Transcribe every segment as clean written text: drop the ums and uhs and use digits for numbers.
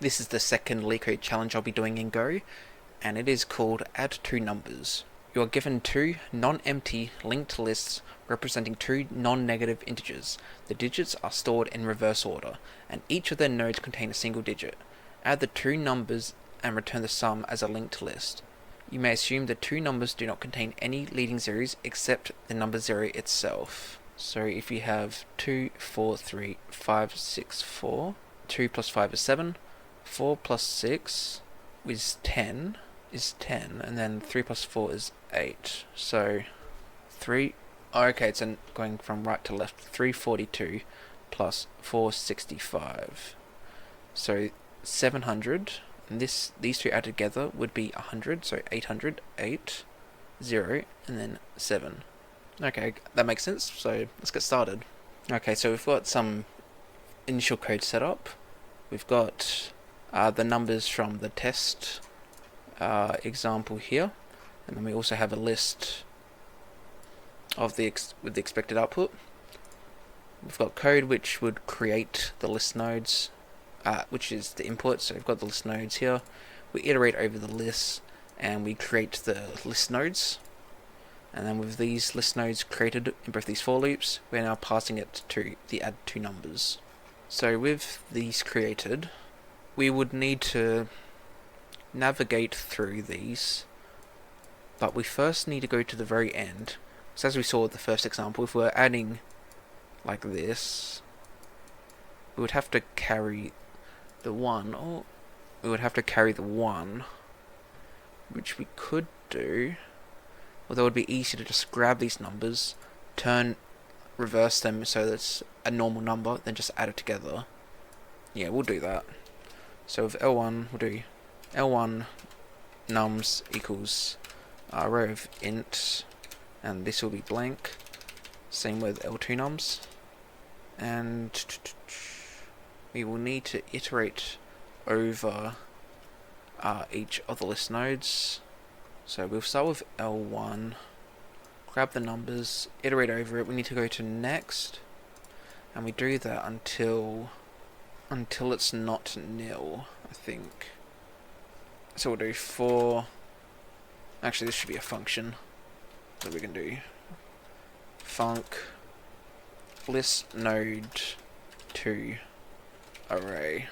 This is the second LeetCode challenge I'll be doing in Go, and it is called Add Two Numbers. You are given two non-empty linked lists representing two non-negative integers. The digits are stored in reverse order, and each of their nodes contain a single digit. Add the two numbers and return the sum as a linked list. You may assume the two numbers do not contain any leading zeros except the number 0 itself. So if you have 2, 4, 3, 5, 6, 4, 2 plus 5 is 7, 4 plus 6 is 10, and then 3 plus 4 is 8. So 3, okay, it's going from right to left, 342 plus 465. So 700, and these two added together would be 100, so 800, 8, 0, and then 7. Okay, that makes sense, so let's get started. Okay, so we've got some initial code set up. We've got the numbers from the test example here, and then we also have a list of with the expected output. We've got code which would create the list nodes, which is the input, so we've got the list nodes here. We iterate over the lists and we create the list nodes, and then with these list nodes created in both these for loops, we're now passing it to the add two numbers. So with these created, we would need to navigate through these, but we first need to go to the very end. So as we saw with the first example, if we're adding like this, we would have to carry the 1, or we would have to carry the 1, which we could do, although it would be easier to just grab these numbers, reverse them so that's a normal number, then just add it together. Yeah, we'll do that. So with L1, we'll do L1 nums equals row of int, and this will be blank. Same with L2 nums, and we will need to iterate over each of the list nodes. So we'll start with L1, grab the numbers, iterate over it. We need to go to next, and we do that until it's not nil, I think. So we'll do for, actually this should be a function that we can do. Func list node to array,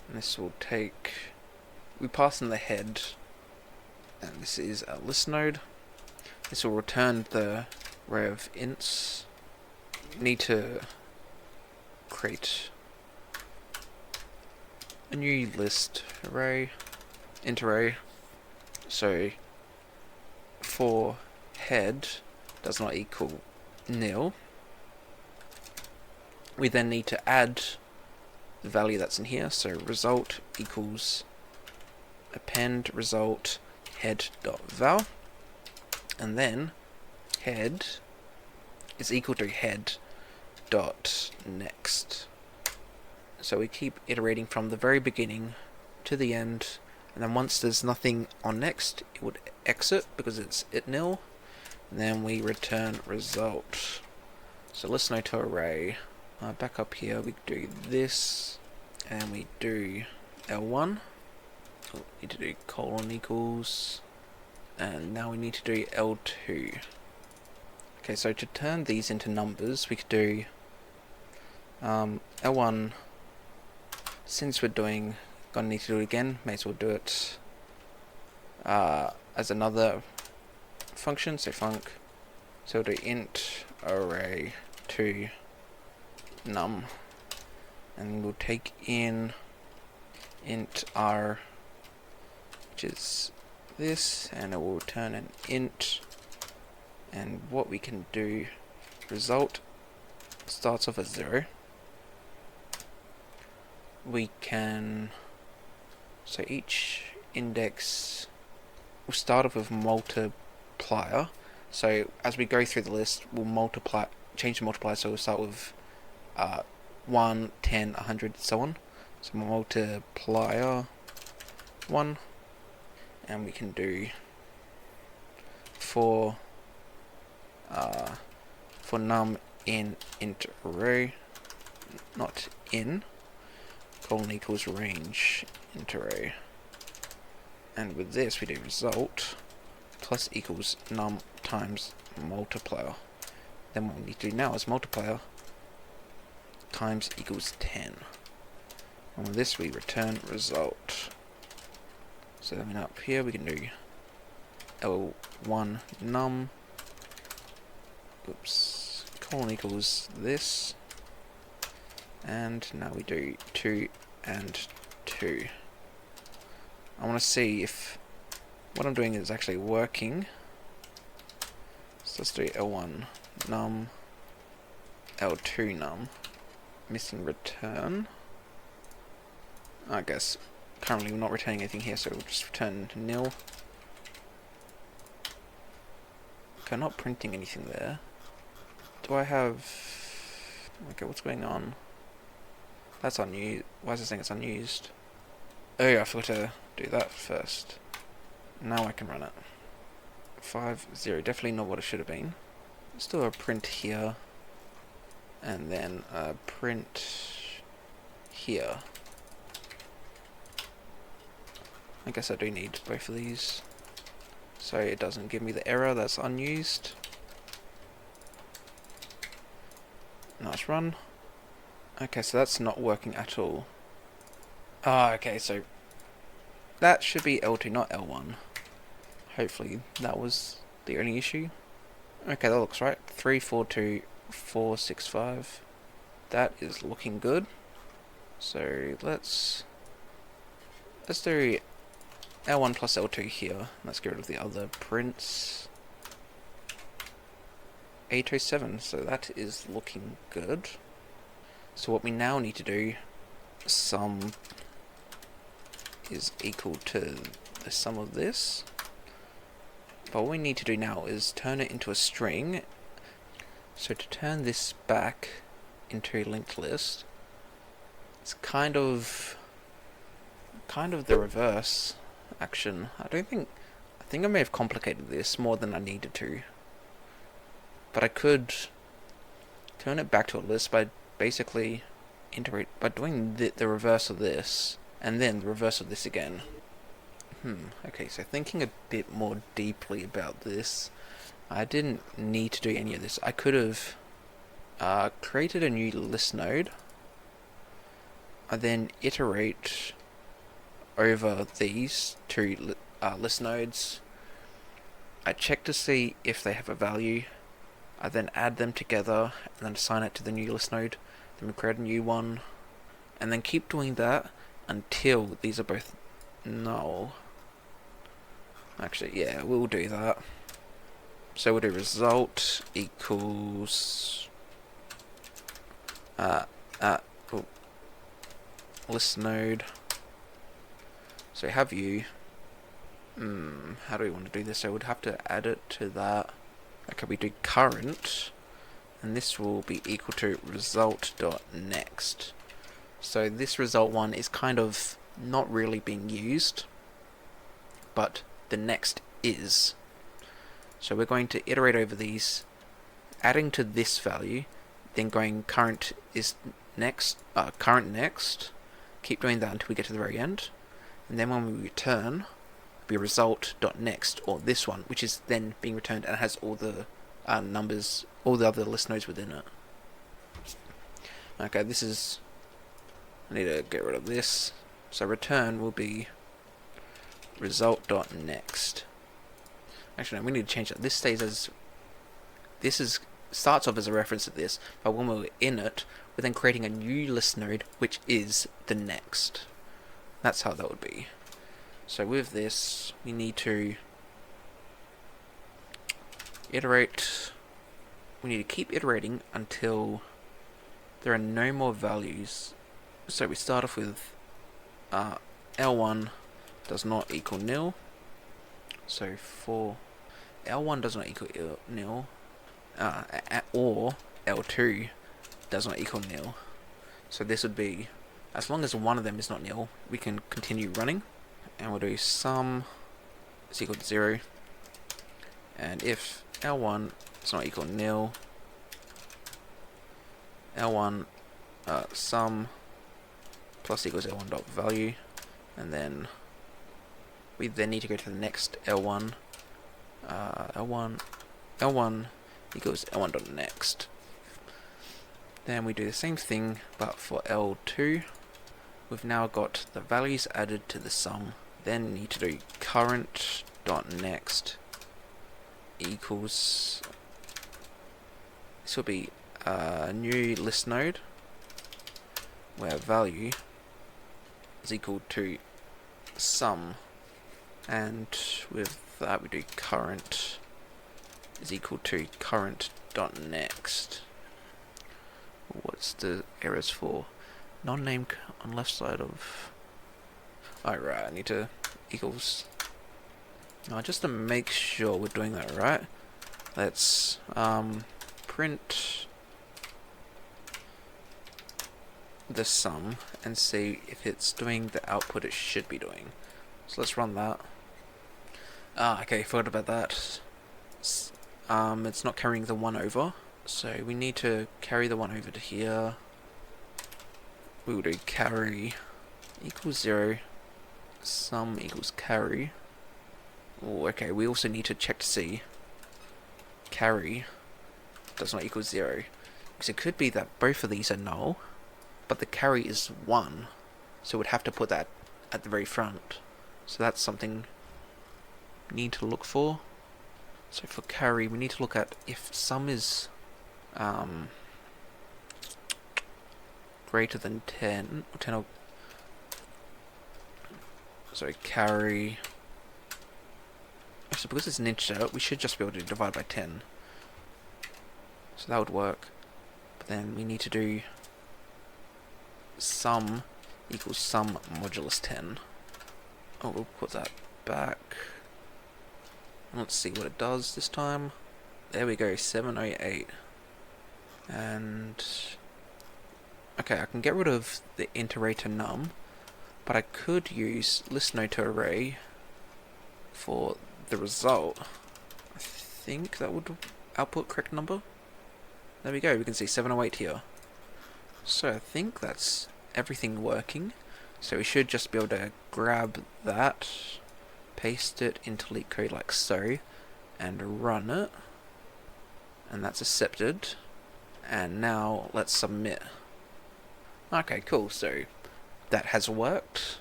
and this will take, we pass in the head, and this is a list node. This will return the array of ints. Need to create a new list array, int array. So for head does not equal nil. We then need to add the value that's in here. So result equals append result head.val, and then head is equal to head.next. So we keep iterating from the very beginning to the end, and then once there's nothing on next, it would exit because it's nil, and then we return result. So list node to array. Back up here, we do this, and we do L1. We need to do colon equals, and now we need to do L2. Okay, so to turn these into numbers, we could do L1. Since we're gonna need to do it again, may as well do it as another function. So func, so we'll do int array to num, and we'll take in int r, which is this, and it will return an int. And what we can do, result starts off as 0. We can, so each index will start off with multiplier. So as we go through the list, we'll change the multiplier, so we'll start with 1, 10, 100, so on. So multiplier 1, and we can do for num in int array, not in, colon equals range into array. And with this we do result plus equals num times multiplier. Then what we need to do now is multiplier times equals 10. And with this we return result. So then up here we can do L1 num, oops, colon equals this, and now we do 2 and 2. I want to see if what I'm doing is actually working. So let's do L1 num, L2 num, missing return. I guess currently we're not returning anything here, so we'll just return nil. Okay, not printing anything there. Do I have... Okay, what's going on? That's unused. Why is it saying it's unused? Oh yeah, I forgot to do that first. Now I can run it. 5, 0, definitely not what it should have been. Let's do a print here. And then a print here. I guess I do need both of these, so it doesn't give me the error that's unused. Nice run. Okay, so that's not working at all. Ah, okay, so that should be L2, not L1. Hopefully that was the only issue. Okay, that looks right. 3, 4, 2, 4, 6, 5. That is looking good. So let's do L1 plus L2 here. Let's get rid of the other prints. 807, so that is looking good. So what we now need to do, sum is equal to the sum of this. But what we need to do now is turn it into a string. So to turn this back into a linked list, it's kind of the reverse action. I think I may have complicated this more than I needed to. But I could turn it back to a list by basically by doing the reverse of this, and then the reverse of this again. Okay, so thinking a bit more deeply about this, I didn't need to do any of this. I could have created a new list node. I then iterate over these two list nodes. I check to see if they have a value. I then add them together and then assign it to the new list node. Then we create a new one, and then keep doing that until these are both null. Actually, yeah, we'll do that. So we'll do result equals list node. So have you. How do we want to do this? So we'd have to add it to that. Okay, we do current, and this will be equal to result.next. So this result one is kind of not really being used, but the next is. So we're going to iterate over these, adding to this value, then going current is next, current next. Keep doing that until we get to the very end, and then when we return, be result.next, or this one, which is then being returned and has all the numbers, all the other list nodes within it. Okay, this is. I need to get rid of this. So return will be result.next. Actually, no, we need to change that. This stays as. Starts off as a reference to this, but when we're in it, we're then creating a new list node, which is the next. That's how that would be. So with this, we need to iterate. We need to keep iterating until there are no more values. So we start off with L1 does not equal nil. So for L1 does not equal nil, or L2 does not equal nil. So this would be, as long as one of them is not nil, we can continue running. And we'll do sum is equal to 0, and if L1 is not equal to nil, L1 sum plus equals L1 dot value, and then we then need to go to the next L1, L1 equals L1 dot next. Then we do the same thing, but for L2, we've now got the values added to the sum. Then need to do current dot next equals, this will be a new list node where value is equal to sum, and with that we do current is equal to current dot next. What's the errors for? Non-name on left side of. Alright, I need to equals. Just to make sure we're doing that right, let's print the sum and see if it's doing the output it should be doing. So let's run that. Okay, forgot about that. It's not carrying the 1 over, so we need to carry the 1 over to here. We will do carry equals 0, sum equals carry. Oh, okay, we also need to check to see carry does not equal 0, because it could be that both of these are null, but the carry is 1, so we'd have to put that at the very front. So that's something we need to look for. So for carry, we need to look at if sum is greater than 10, or 10 or, sorry, carry. So because it's an integer, we should just be able to divide by 10. So that would work. But then we need to do sum equals sum modulus 10. Oh, we'll put that back. And let's see what it does this time. There we go, 708. And okay, I can get rid of the iterator num, but I could use list node to array for the result. I think that would output correct number. There we go, we can see 708 here. So I think that's everything working. So we should just be able to grab that, paste it into LeetCode like so, and run it. And that's accepted. And now let's submit. Okay, cool, so that has worked.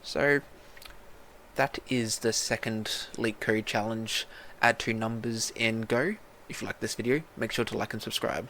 So that is the second LeetCode challenge, add two numbers in Go. If you like this video, make sure to like and subscribe.